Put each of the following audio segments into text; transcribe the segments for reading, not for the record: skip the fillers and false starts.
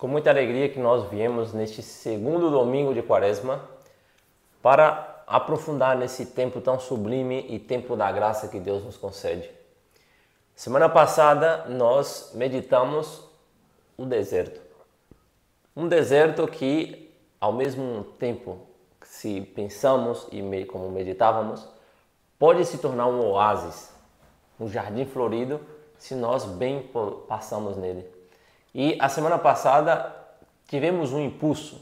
com muita alegria que nós viemos neste segundo domingo de Quaresma para aprofundar nesse tempo tão sublime e tempo da graça que Deus nos concede. Semana passada nós meditamos o deserto. Um deserto que, ao mesmo tempo que se pensamos e como meditávamos, pode se tornar um oásis, um jardim florido, se nós bem passamos nele. E a semana passada tivemos um impulso.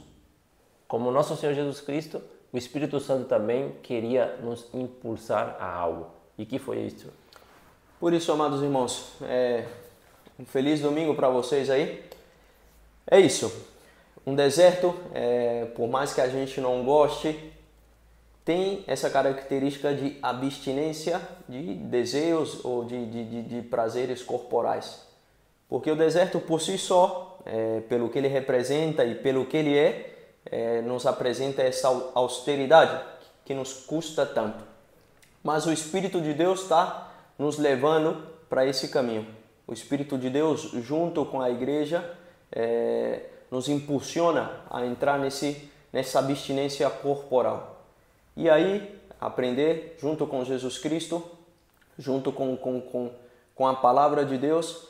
Como nosso Senhor Jesus Cristo, o Espírito Santo também queria nos impulsar a algo. E que foi isso? Por isso, amados irmãos, um feliz domingo para vocês aí. É isso. Um deserto, por mais que a gente não goste, tem essa característica de abstinência de desejos ou de prazeres corporais. Porque o deserto por si só, pelo que ele representa e pelo que ele nos apresenta essa austeridade que nos custa tanto. Mas o Espírito de Deus está nos levando para esse caminho. O Espírito de Deus, junto com a igreja, nos impulsiona a entrar nessa abstinência corporal. E aí, aprender, junto com Jesus Cristo, junto com a palavra de Deus,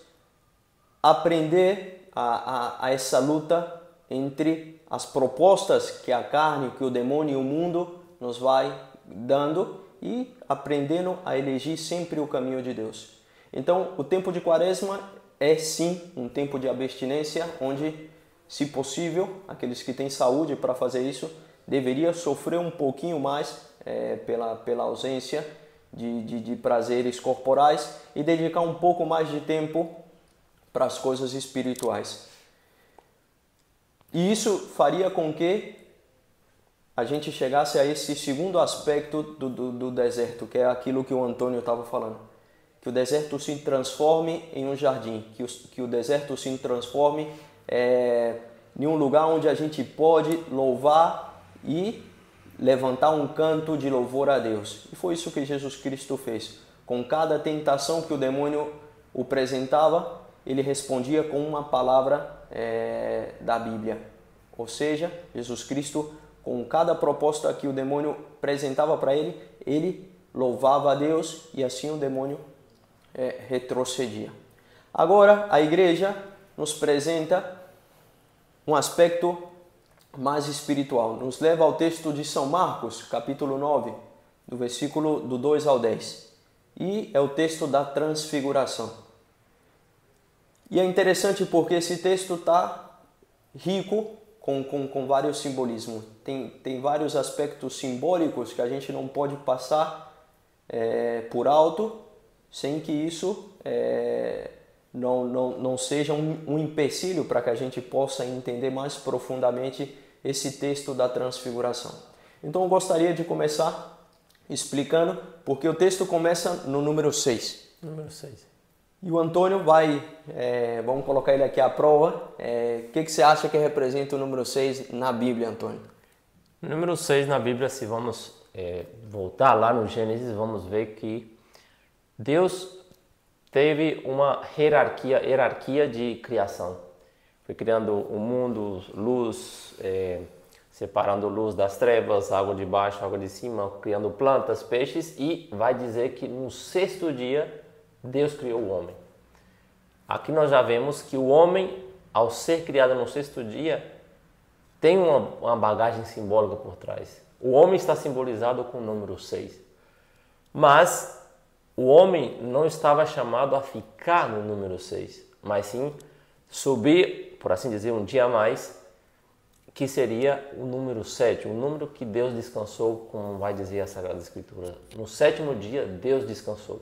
aprender a essa luta entre as propostas que a carne, que o demônio e o mundo nos vai dando e aprendendo a elegir sempre o caminho de Deus. Então, o tempo de Quaresma é sim um tempo de abstinência, onde, se possível, aqueles que têm saúde para fazer isso, deveria sofrer um pouquinho mais pela ausência de prazeres corporais e dedicar um pouco mais de tempo para as coisas espirituais. E isso faria com que a gente chegasse a esse segundo aspecto do deserto, que é aquilo que o Antônio estava falando. Que o deserto se transforme em um jardim, que o deserto se transforme em um lugar onde a gente pode louvar e levantar um canto de louvor a Deus. E foi isso que Jesus Cristo fez. Com cada tentação que o demônio o apresentava, ele respondia com uma palavra da Bíblia. Ou seja, Jesus Cristo, com cada proposta que o demônio apresentava para ele, ele louvava a Deus e assim o demônio retrocedia. Agora, a igreja nos apresenta um aspecto mais espiritual. Nos leva ao texto de São Marcos, capítulo 9, do versículo do 2 ao 10. E é o texto da transfiguração. E é interessante porque esse texto está rico com vários simbolismos. Tem vários aspectos simbólicos que a gente não pode passar por alto sem que isso não seja um empecilho para que a gente possa entender mais profundamente esse texto da transfiguração. Então eu gostaria de começar explicando, porque o texto começa no número 6. Número 6. E o Antônio vamos colocar ele aqui à prova. O que você acha que representa o número 6 na Bíblia, Antônio? Número 6 na Bíblia, se vamos voltar lá no Gênesis, vamos ver que Deus teve uma hierarquia de criação. Foi criando o mundo, luz, separando luz das trevas, água de baixo, água de cima, criando plantas, peixes, e vai dizer que no sexto dia Deus criou o homem. Aqui nós já vemos que o homem, ao ser criado no sexto dia, tem uma bagagem simbólica por trás. O homem está simbolizado com o número 6. Mas o homem não estava chamado a ficar no número 6, mas sim subir, por assim dizer, um dia a mais, que seria o número 7, o número que Deus descansou, como vai dizer a Sagrada Escritura. No sétimo dia, Deus descansou.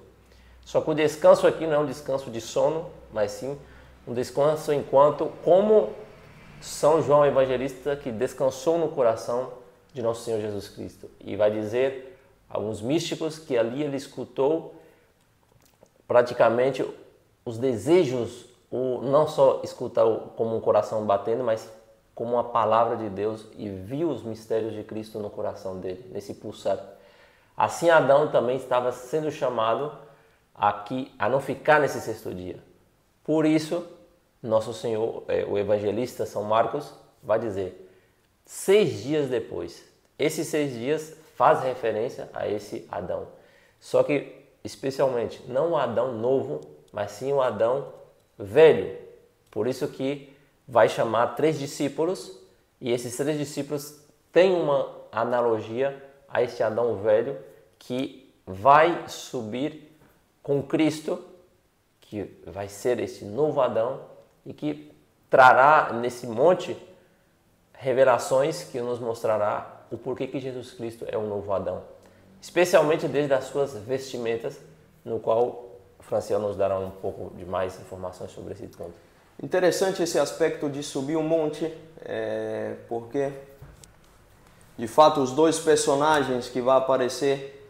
Só que o descanso aqui não é um descanso de sono, mas sim um descanso enquanto, como São João Evangelista, que descansou no coração de nosso Senhor Jesus Cristo. E vai dizer alguns místicos que ali ele escutou praticamente os desejos, não só escutar como um coração batendo, mas como uma palavra de Deus, e viu os mistérios de Cristo no coração dele, nesse pulsar. Assim Adão também estava sendo chamado a não ficar nesse sexto dia. Por isso, nosso Senhor, o evangelista São Marcos, vai dizer 6 dias depois. Esses 6 dias faz referência a esse Adão. Só que, especialmente, não o Adão novo, mas sim o Adão velho. Por isso que vai chamar 3 discípulos, e esses 3 discípulos têm uma analogia a esse Adão velho que vai subir com Cristo, que vai ser esse novo Adão e que trará nesse monte revelações que nos mostrará o porquê que Jesus Cristo é o novo Adão. Especialmente desde as suas vestimentas, no qual o Franciel nos dará um pouco de mais informações sobre esse ponto. Interessante esse aspecto de subir o monte, porque de fato os 2 personagens que vão aparecer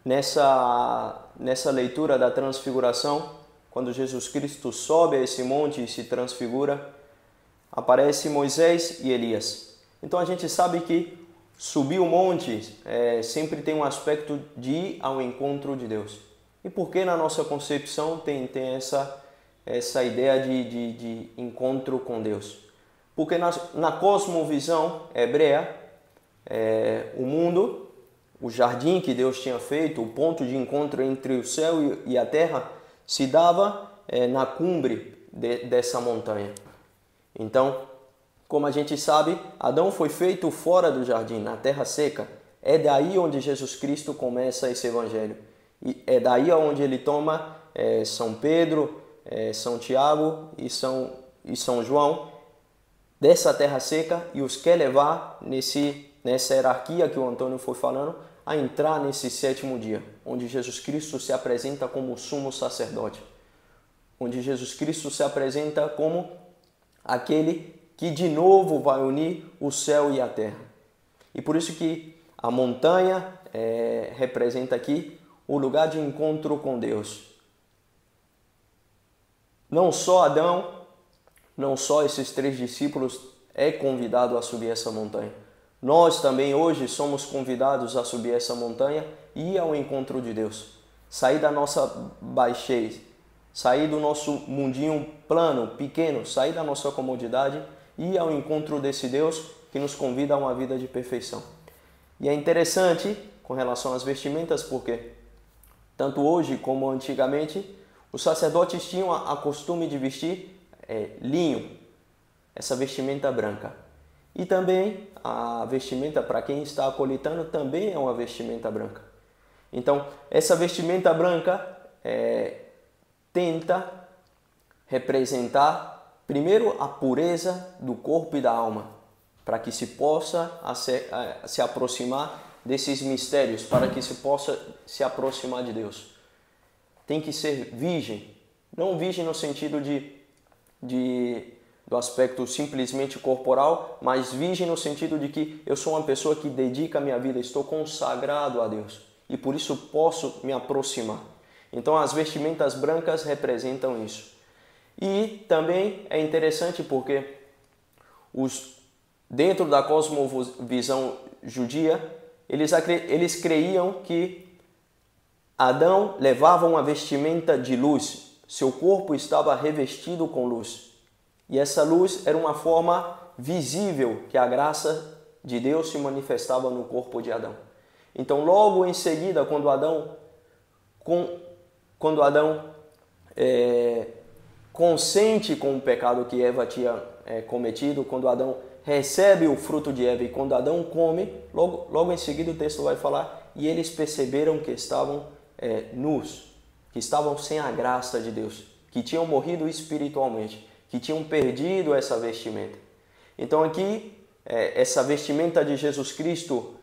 nessa leitura da transfiguração, quando Jesus Cristo sobe a esse monte e se transfigura, aparece Moisés e Elias. Então a gente sabe que subir o monte sempre tem um aspecto de ir ao encontro de Deus. E por que na nossa concepção tem essa ideia de encontro com Deus? Porque na cosmovisão hebreia, o mundo, o jardim que Deus tinha feito, o ponto de encontro entre o céu e a terra, se dava na cumbre dessa montanha. Então, como a gente sabe, Adão foi feito fora do jardim, na terra seca. É daí onde Jesus Cristo começa esse evangelho. E é daí onde ele toma São Pedro, São Tiago e São João, dessa terra seca, e os quer levar nessa hierarquia que o Antônio foi falando, a entrar nesse 7º dia, onde Jesus Cristo se apresenta como sumo sacerdote, onde Jesus Cristo se apresenta como aquele que de novo vai unir o céu e a terra. E por isso que a montanha representa aqui o lugar de encontro com Deus. Não só Adão, não só esses 3 discípulos é convidado a subir essa montanha. Nós também hoje somos convidados a subir essa montanha e ir ao encontro de Deus. Sair da nossa baixez, sair do nosso mundinho plano, pequeno, sair da nossa comodidade e ir ao encontro desse Deus que nos convida a uma vida de perfeição. E é interessante com relação às vestimentas, porque tanto hoje como antigamente, os sacerdotes tinham a costume de vestir linho, essa vestimenta branca. E também a vestimenta para quem está acolitando também é uma vestimenta branca. Então, essa vestimenta branca tenta representar primeiro a pureza do corpo e da alma, para que se possa se aproximar desses mistérios, para que se possa se aproximar de Deus. Tem que ser virgem, não virgem no sentido do aspecto simplesmente corporal, mas virgem no sentido de que eu sou uma pessoa que dedica a minha vida, estou consagrado a Deus e por isso posso me aproximar. Então as vestimentas brancas representam isso. E também é interessante porque dentro da cosmovisão judia, eles creiam que Adão levava uma vestimenta de luz, seu corpo estava revestido com luz. E essa luz era uma forma visível que a graça de Deus se manifestava no corpo de Adão. Então, logo em seguida, quando Adão consente com o pecado que Eva tinha cometido, quando Adão recebe o fruto de Eva e quando Adão come, logo em seguida o texto vai falar, e eles perceberam que estavam nus, que estavam sem a graça de Deus, que tinham morrido espiritualmente, que tinham perdido essa vestimenta. Então aqui, essa vestimenta de Jesus Cristo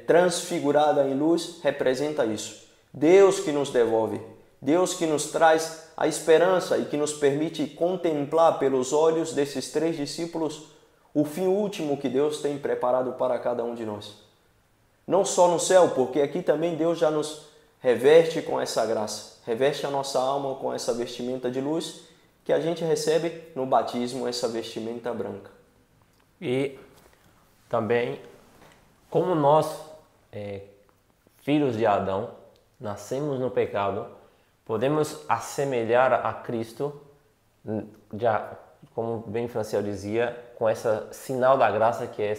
transfigurada em luz representa isso. Deus que nos devolve, Deus que nos traz a esperança e que nos permite contemplar pelos olhos desses 3 discípulos o fim último que Deus tem preparado para cada um de nós. Não só no céu, porque aqui também Deus já nos reveste com essa graça, reveste a nossa alma com essa vestimenta de luz que a gente recebe no batismo, essa vestimenta branca. E também, como nós, filhos de Adão, nascemos no pecado, podemos assemelhar a Cristo já, como bem Franciel dizia, com essa sinal da graça, que é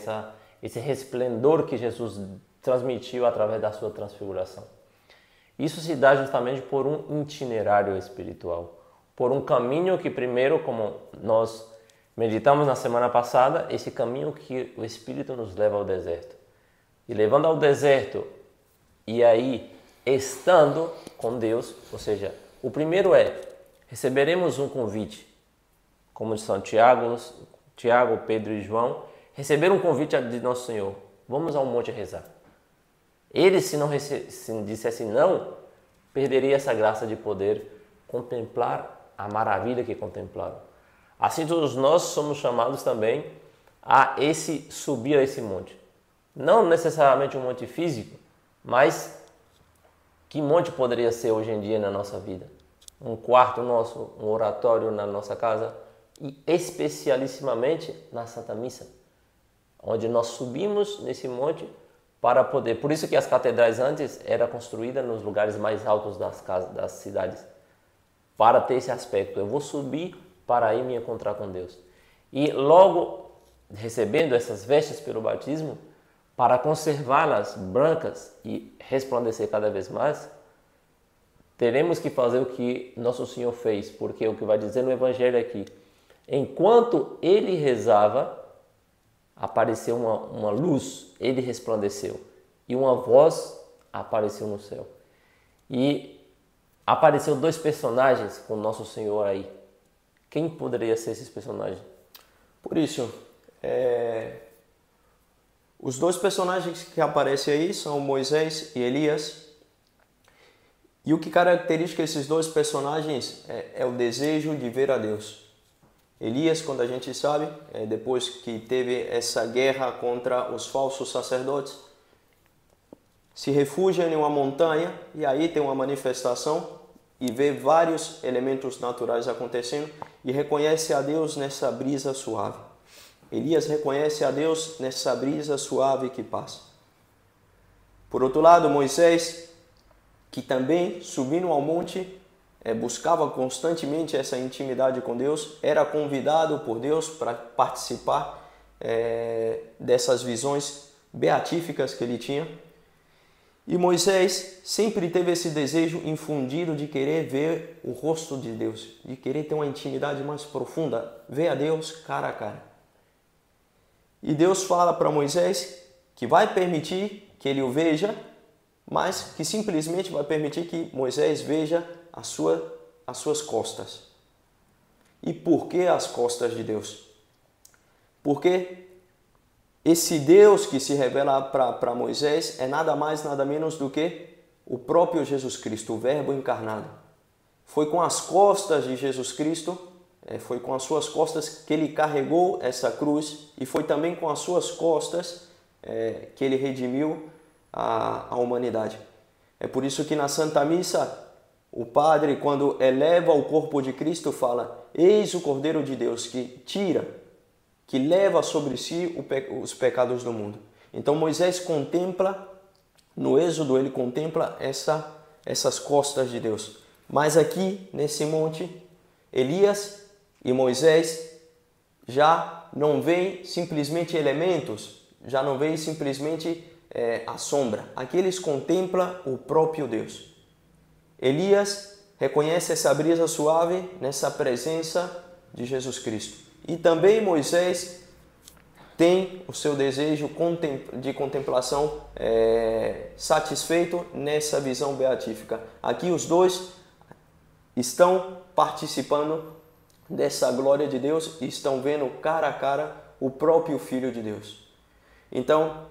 esse resplendor que Jesus transmitiu através da sua transfiguração. Isso se dá justamente por um itinerário espiritual, por um caminho que primeiro, como nós meditamos na semana passada, esse caminho que o Espírito nos leva ao deserto. E levando ao deserto, e aí estando com Deus, ou seja, o primeiro receberemos um convite, como de São Tiago, Pedro e João, receberam um convite de Nosso Senhor, vamos ao monte rezar. Eles, se dissessem não, perderia essa graça de poder contemplar a maravilha que contemplaram. Assim todos nós somos chamados também a subir a esse monte. Não necessariamente um monte físico, mas que monte poderia ser hoje em dia na nossa vida? Um quarto nosso, um oratório na nossa casa e especialissimamente na Santa Missa, onde nós subimos nesse monte para poder... Por isso que as catedrais antes eram construídas nos lugares mais altos das cidades, para ter esse aspecto. Eu vou subir para ir me encontrar com Deus. E logo, recebendo essas vestes pelo batismo, para conservá-las brancas e resplandecer cada vez mais, teremos que fazer o que Nosso Senhor fez, porque o que vai dizer no Evangelho é que, enquanto ele rezava, apareceu uma luz, ele resplandeceu, e uma voz apareceu no céu. E apareceu 2 personagens com Nosso Senhor aí. Quem poderia ser esses personagens? Por isso, os 2 personagens que aparecem aí são Moisés e Elias. E o que caracteriza esses 2 personagens é o desejo de ver a Deus. Elias, quando a gente sabe, depois que teve essa guerra contra os falsos sacerdotes, se refugia em uma montanha e aí tem uma manifestação e vê vários elementos naturais acontecendo e reconhece a Deus nessa brisa suave. Elias reconhece a Deus nessa brisa suave que passa. Por outro lado, Moisés, que também, subindo ao monte, buscava constantemente essa intimidade com Deus, era convidado por Deus para participar dessas visões beatíficas que ele tinha. E Moisés sempre teve esse desejo infundido de querer ver o rosto de Deus, de querer ter uma intimidade mais profunda, ver a Deus cara a cara. E Deus fala para Moisés que vai permitir que ele o veja, mas que simplesmente vai permitir que Moisés veja as suas costas. E por que as costas de Deus? Porque esse Deus que se revela para Moisés é nada mais, nada menos do que o próprio Jesus Cristo, o Verbo encarnado. Foi com as costas de Jesus Cristo, foi com as suas costas que ele carregou essa cruz e foi também com as suas costas que ele redimiu a humanidade. É por isso que na Santa Missa, o Padre, quando eleva o corpo de Cristo, fala: eis o Cordeiro de Deus que leva sobre si os pecados do mundo. Então Moisés contempla, no Êxodo ele contempla essas costas de Deus. Mas aqui, nesse monte, Elias e Moisés já não veem simplesmente elementos, já não veem simplesmente a sombra. Aqui eles contemplam o próprio Deus. Elias reconhece essa brisa suave nessa presença de Jesus Cristo. E também Moisés tem o seu desejo de contemplação satisfeito nessa visão beatífica. Aqui os 2 estão participando dessa glória de Deus e estão vendo cara a cara o próprio Filho de Deus. Então,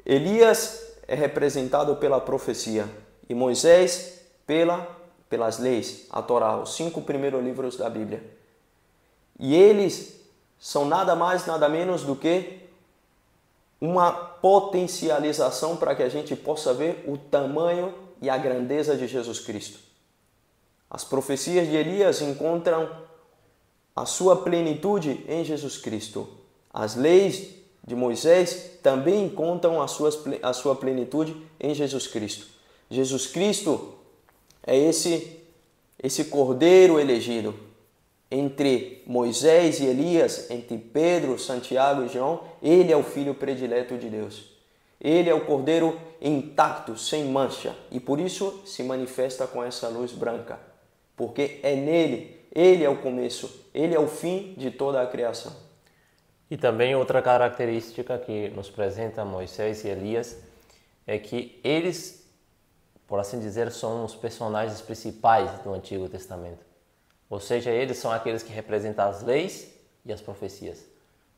Elias é representado pela profecia e Moisés pelas leis, a Torá, os 5 primeiros livros da Bíblia. E eles são nada mais, nada menos do que uma potencialização para que a gente possa ver o tamanho e a grandeza de Jesus Cristo. As profecias de Elias encontram a sua plenitude em Jesus Cristo. As leis de Moisés também encontram a sua plenitude em Jesus Cristo. Jesus Cristo é esse Cordeiro elegido, entre Moisés e Elias, entre Pedro, Santiago e João, ele é o filho predileto de Deus. Ele é o cordeiro intacto, sem mancha, e por isso se manifesta com essa luz branca, porque é nele, ele é o começo, ele é o fim de toda a criação. E também outra característica que nos apresenta Moisés e Elias é que eles, por assim dizer, são os personagens principais do Antigo Testamento. Ou seja, eles são aqueles que representam as leis e as profecias.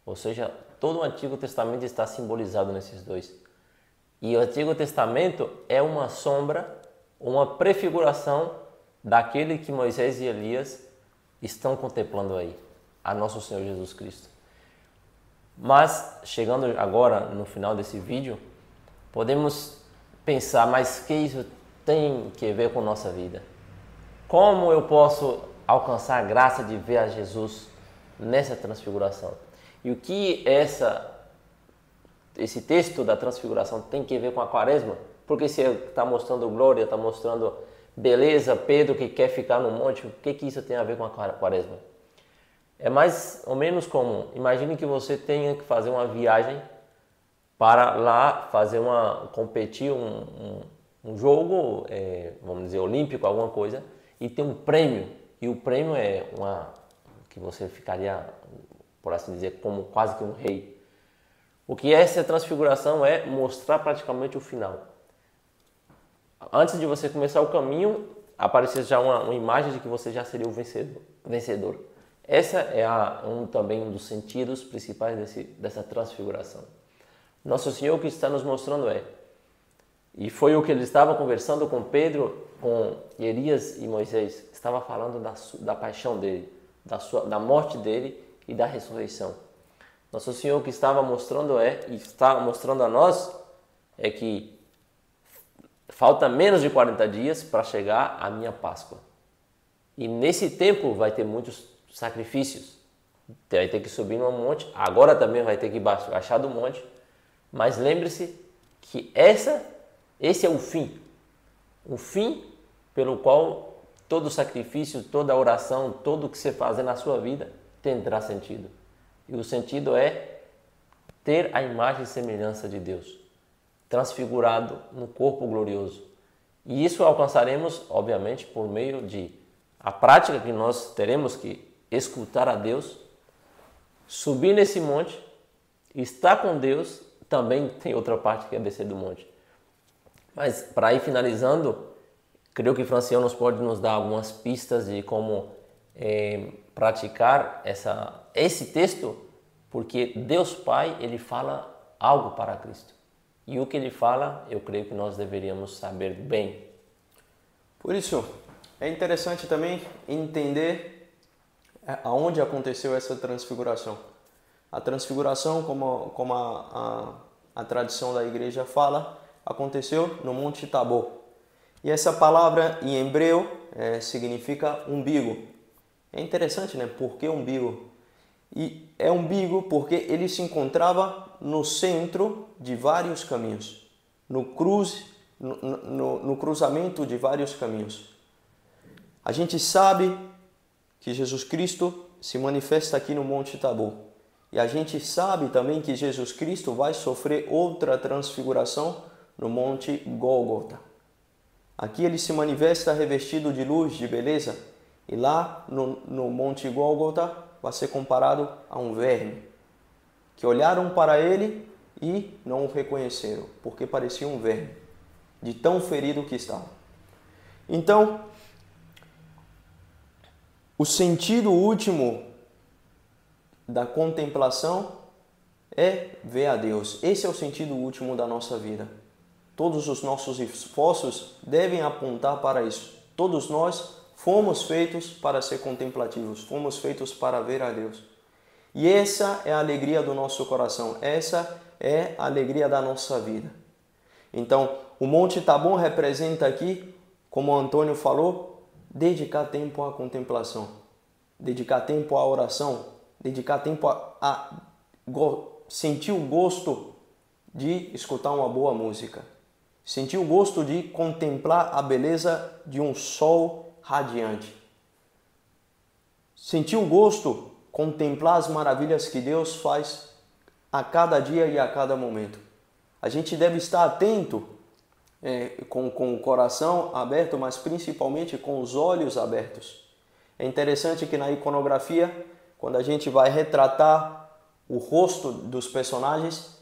Ou seja, todo o Antigo Testamento está simbolizado nesses dois. E o Antigo Testamento é uma sombra, uma prefiguração daquele que Moisés e Elias estão contemplando aí, a nosso Senhor Jesus Cristo. Mas, chegando agora no final desse vídeo, podemos pensar, mas que isso tem que ver com nossa vida? Como eu posso alcançar a graça de ver a Jesus nessa transfiguração? E o que esse texto da transfiguração tem que ver com a quaresma? Porque se está mostrando glória, está mostrando beleza, Pedro que quer ficar no monte, o que isso tem a ver com a quaresma? É mais ou menos comum. Imagine que você tenha que fazer uma viagem para lá competir um jogo, vamos dizer, olímpico, alguma coisa, e tem um prêmio. E o prêmio é que você ficaria, por assim dizer, como quase que um rei. O que é essa transfiguração é mostrar praticamente o final. Antes de você começar o caminho, aparecer já uma imagem de que você já seria o vencedor. Essa é também um dos sentidos principais dessa transfiguração. Nosso Senhor que está nos mostrando e foi o que ele estava conversando com Pedro, com Elias e Moisés, estava falando da paixão dele, da morte dele e da ressurreição. Nosso Senhor que estava mostrando e está mostrando a nós é que falta menos de 40 dias para chegar a minha Páscoa. E nesse tempo vai ter muitos sacrifícios. Vai ter que subir no monte, agora também vai ter que baixar do monte. Mas lembre-se que esse é o fim pelo qual todo sacrifício, toda oração, tudo que você fazer na sua vida terá sentido. E o sentido é ter a imagem e semelhança de Deus, transfigurado no corpo glorioso. E isso alcançaremos, obviamente, por meio de a prática que nós teremos que escutar a Deus, subir nesse monte, estar com Deus. Também tem outra parte que é descer do monte. Mas para ir finalizando, creio que Franciel pode nos dar algumas pistas de como praticar esse texto, porque Deus Pai, ele fala algo para Cristo. E o que ele fala, eu creio que nós deveríamos saber bem. Por isso, é interessante também entender aonde aconteceu essa transfiguração. A transfiguração, como a tradição da igreja fala, aconteceu no Monte Tabor. E essa palavra em hebreu significa umbigo. É interessante, né? Por que umbigo? E é umbigo porque ele se encontrava no centro de vários caminhos, no cruzamento de vários caminhos. A gente sabe que Jesus Cristo se manifesta aqui no Monte Tabor. E a gente sabe também que Jesus Cristo vai sofrer outra transfiguração no Monte Gólgota. Aqui ele se manifesta revestido de luz, de beleza. E lá no Monte Gólgota vai ser comparado a um verme, que olharam para ele e não o reconheceram, porque parecia um verme, de tão ferido que estava. Então, o sentido último da contemplação é ver a Deus. Esse é o sentido último da nossa vida. Todos os nossos esforços devem apontar para isso. Todos nós fomos feitos para ser contemplativos, fomos feitos para ver a Deus. E essa é a alegria do nosso coração, essa é a alegria da nossa vida. Então, o Monte Tabor representa aqui, como o Antônio falou, dedicar tempo à contemplação, dedicar tempo à oração, dedicar tempo a sentir o gosto de escutar uma boa música, sentir o gosto de contemplar a beleza de um sol radiante. sentir o gosto, contemplar as maravilhas que Deus faz a cada dia e a cada momento. A gente deve estar atento, com o coração aberto, mas principalmente com os olhos abertos. É interessante que na iconografia, quando a gente vai retratar o rosto dos personagens,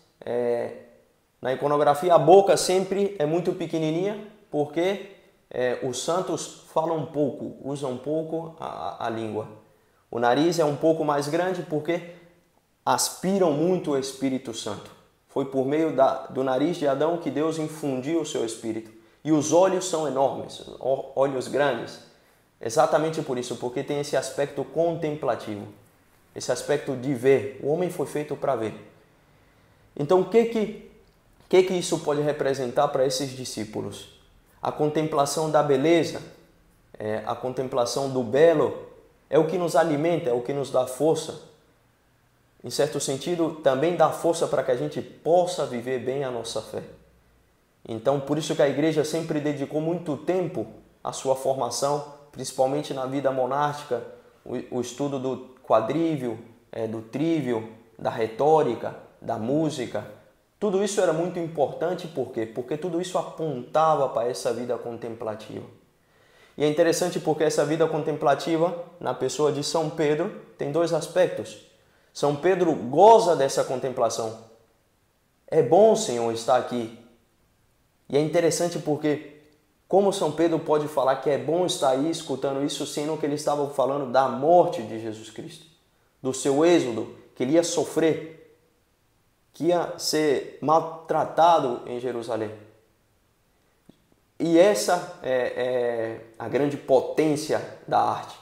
na iconografia a boca sempre é muito pequenininha, porque os santos falam pouco, usam pouco a língua. O nariz é um pouco mais grande porque aspiram muito o Espírito Santo. Foi por meio do nariz de Adão que Deus infundiu o seu Espírito. E os olhos são enormes, olhos grandes. Exatamente por isso, porque tem esse aspecto contemplativo, esse aspecto de ver. O homem foi feito para ver. Então, o que isso pode representar para esses discípulos? A contemplação da beleza, a contemplação do belo, é o que nos alimenta, é o que nos dá força. Em certo sentido, também dá força para que a gente possa viver bem a nossa fé. Então, por isso que a igreja sempre dedicou muito tempo à sua formação, principalmente na vida monástica, o estudo do quadrívio, do trívio, da retórica, da música. Tudo isso era muito importante, por quê? Porque tudo isso apontava para essa vida contemplativa. E é interessante porque essa vida contemplativa, na pessoa de São Pedro, tem dois aspectos. São Pedro goza dessa contemplação. É bom, Senhor, estar aqui. E é interessante porque, como São Pedro pode falar que é bom estar aí escutando isso, sendo que ele estava falando da morte de Jesus Cristo, do seu êxodo, que ele ia sofrer, que ia ser maltratado em Jerusalém. E essa é a grande potência da arte.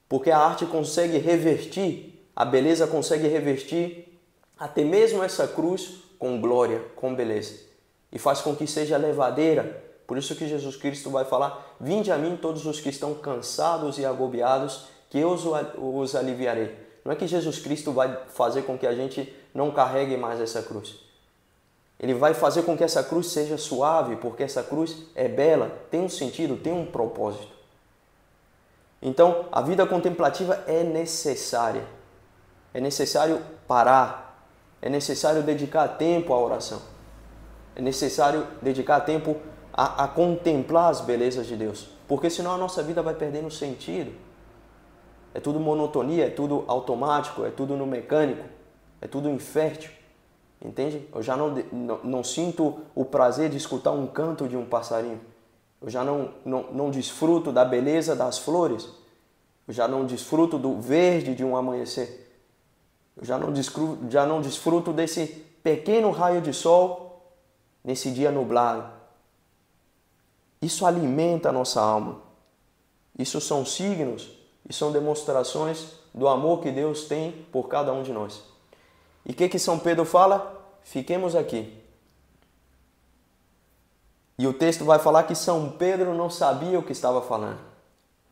Porque a arte consegue revertir, a beleza consegue revertir até mesmo essa cruz com glória, com beleza. E faz com que seja levadeira. Por isso que Jesus Cristo vai falar: vinde a mim todos os que estão cansados e agobiados, que eu os aliviarei. Não é que Jesus Cristo vai fazer com que a gente não carregue mais essa cruz. Ele vai fazer com que essa cruz seja suave, porque essa cruz é bela, tem um sentido, tem um propósito. Então, a vida contemplativa é necessária. É necessário parar. É necessário dedicar tempo à oração. É necessário dedicar tempo a contemplar as belezas de Deus. Porque senão a nossa vida vai perdendo sentido. É tudo monotonia, é tudo automático, é tudo no mecânico, é tudo infértil. Entende? Eu já não sinto o prazer de escutar um canto de um passarinho. Eu já não desfruto da beleza das flores. Eu já não desfruto do verde de um amanhecer. Eu já não desfruto desse pequeno raio de sol nesse dia nublado. Isso alimenta a nossa alma. Isso são signos e são demonstrações do amor que Deus tem por cada um de nós. E o que São Pedro fala? Fiquemos aqui. E o texto vai falar que São Pedro não sabia o que estava falando.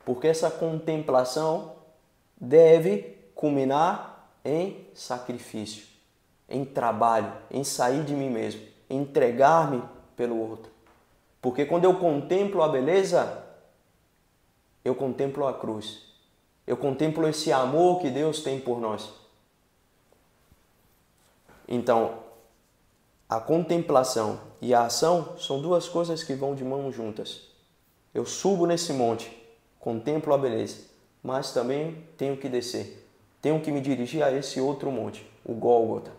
Porque essa contemplação deve culminar em sacrifício, em trabalho, em sair de mim mesmo, em entregar-me pelo outro. Porque quando eu contemplo a beleza, eu contemplo a cruz. Eu contemplo esse amor que Deus tem por nós. Então, a contemplação e a ação são duas coisas que vão de mãos juntas. Eu subo nesse monte, contemplo a beleza, mas também tenho que descer. Tenho que me dirigir a esse outro monte, o Gólgota.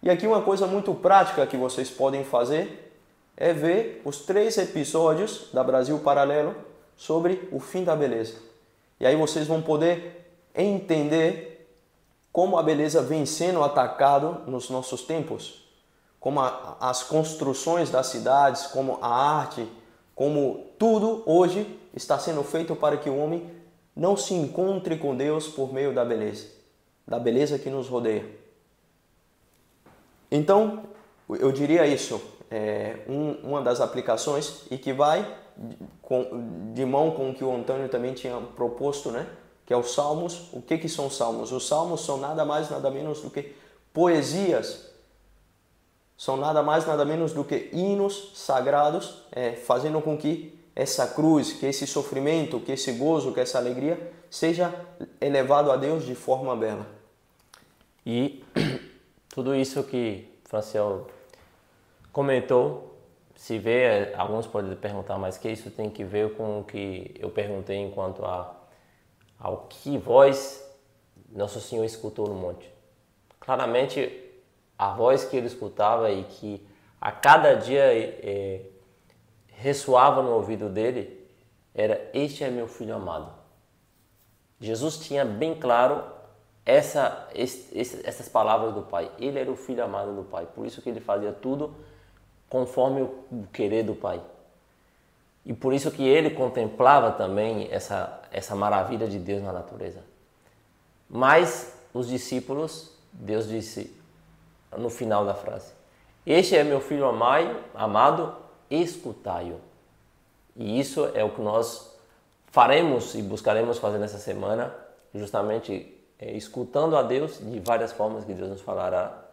E aqui uma coisa muito prática que vocês podem fazer é ver os 3 episódios da Brasil Paralelo sobre o fim da beleza. E aí vocês vão poder entender como a beleza vem sendo atacada nos nossos tempos, como as construções das cidades, como a arte, como tudo hoje está sendo feito para que o homem não se encontre com Deus por meio da beleza que nos rodeia. Então, eu diria isso, uma das aplicações e que vai de mão com o que o Antônio também tinha proposto, né? Que é os Salmos. O que são os Salmos? Os Salmos são nada mais, nada menos do que poesias, são nada mais, nada menos do que hinos sagrados, fazendo com que essa cruz, que esse sofrimento, que esse gozo, que essa alegria seja elevado a Deus de forma bela. E tudo isso que Franciel comentou, se vê, alguns podem perguntar, mas que isso tem que ver com o que eu perguntei enquanto ao que voz Nosso Senhor escutou no monte. Claramente, a voz que ele escutava e que a cada dia ressoava no ouvido dele era: este é meu filho amado. Jesus tinha bem claro essas palavras do Pai. Ele era o filho amado do Pai, por isso que ele fazia tudo conforme o querer do Pai. E por isso que ele contemplava também essa maravilha de Deus na natureza. Mas os discípulos, Deus disse no final da frase: este é meu filho amado, escutai-o. E isso é o que nós faremos e buscaremos fazer nessa semana, justamente escutando a Deus de várias formas que Deus nos falará,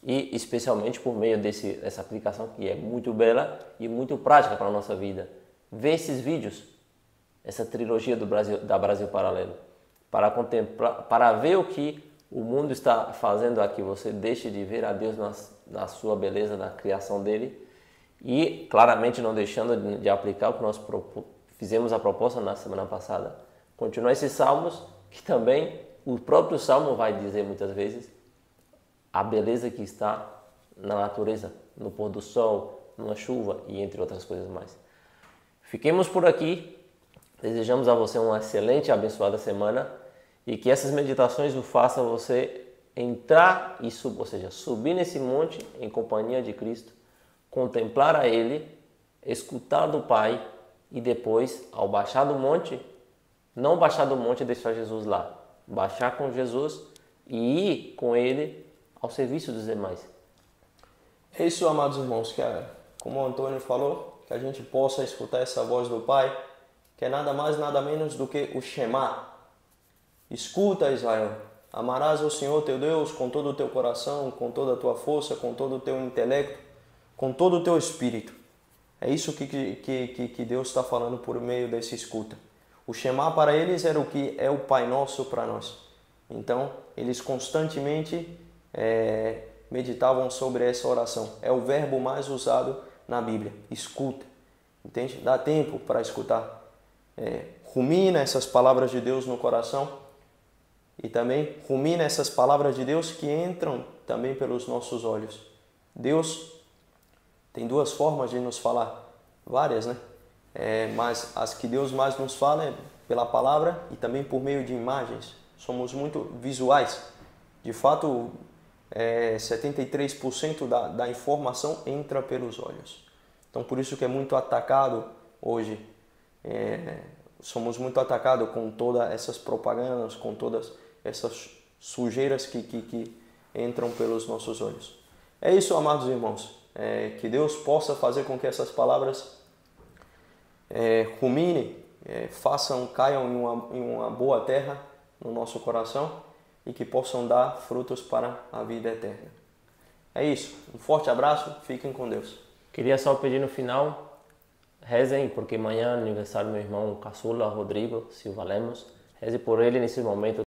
e especialmente por meio dessa aplicação que é muito bela e muito prática para a nossa vida. Ver esses vídeos, essa trilogia da Brasil Paralelo, para contemplar, para ver o que o mundo está fazendo aqui. Você deixe de ver a Deus na sua beleza, na criação dele, e claramente não deixando de aplicar o que nós fizemos a proposta na semana passada. Continuar esses salmos, que também o próprio salmo vai dizer muitas vezes a beleza que está na natureza, no pôr do sol, numa chuva e entre outras coisas mais. Fiquemos por aqui. Desejamos a você uma excelente e abençoada semana e que essas meditações o façam você entrar e subir nesse monte em companhia de Cristo, contemplar a Ele, escutar do Pai e depois, ao baixar do monte, não baixar do monte e deixar Jesus lá, baixar com Jesus e ir com Ele ao serviço dos demais. É isso, amados irmãos, como o Antônio falou, que a gente possa escutar essa voz do Pai, que é nada mais, nada menos do que o Shema. Escuta, Israel, amarás ao Senhor teu Deus com todo o teu coração, com toda a tua força, com todo o teu intelecto, com todo o teu espírito. É isso que Deus está falando por meio dessa escuta. O Shema para eles era o que é o Pai Nosso para nós. Então, eles constantemente meditavam sobre essa oração. É o verbo mais usado na Bíblia. Escuta. Entende? Dá tempo para escutar. Rumina essas palavras de Deus no coração e também rumina essas palavras de Deus que entram também pelos nossos olhos. Deus tem duas formas de nos falar, várias, né? Mas as que Deus mais nos fala é pela palavra e também por meio de imagens. Somos muito visuais. De fato, 73% da informação entra pelos olhos. Então, por isso que é muito atacado hoje. Somos muito atacados com todas essas propagandas, com todas essas sujeiras que entram pelos nossos olhos. É isso, amados irmãos. Que Deus possa fazer com que essas palavras ruminem, caiam em uma boa terra no nosso coração e que possam dar frutos para a vida eterna. É isso. Um forte abraço. Fiquem com Deus. Queria só pedir no final, rezem, porque amanhã é aniversário do meu irmão caçula, Rodrigo Silva Lemos. Reze por ele nesse momento